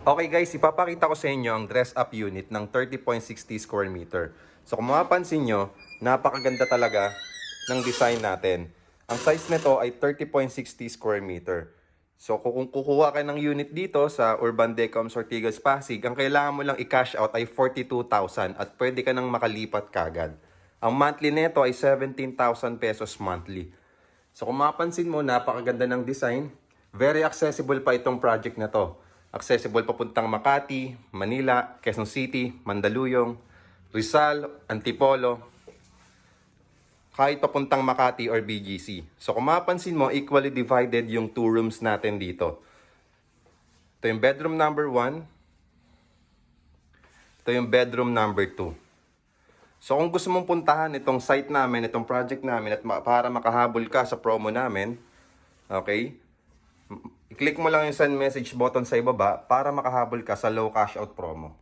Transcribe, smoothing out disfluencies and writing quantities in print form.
Okay guys, ipapakita ko sa inyo ang dress-up unit ng 30.60 square meter. So kung mapapansin nyo, napakaganda talaga ng design natin. Ang size nito ay 30.60 square meter. So kung kukuha ka ng unit dito sa Urban Decoms Ortigas Pasig, ang kailangan mo lang i-cash out ay 42,000 at pwede ka nang makalipat kagad. Ang monthly nito ay 17,000 pesos monthly. So kung mapapansin mo, napakaganda ng design. Very accessible pa itong project na to. Accessible papuntang Makati, Manila, Quezon City, Mandaluyong, Rizal, Antipolo, kahit papuntang Makati or BGC. So kung mapapansin mo, equally divided yung two rooms natin dito. Ito yung bedroom number 1. Ito yung bedroom number 2. So kung gusto mong puntahan itong site namin, itong project namin at para makahabol ka sa promo namin, okay? I-click mo lang yung send message button sa ibaba para makahabol ka sa low cash out promo.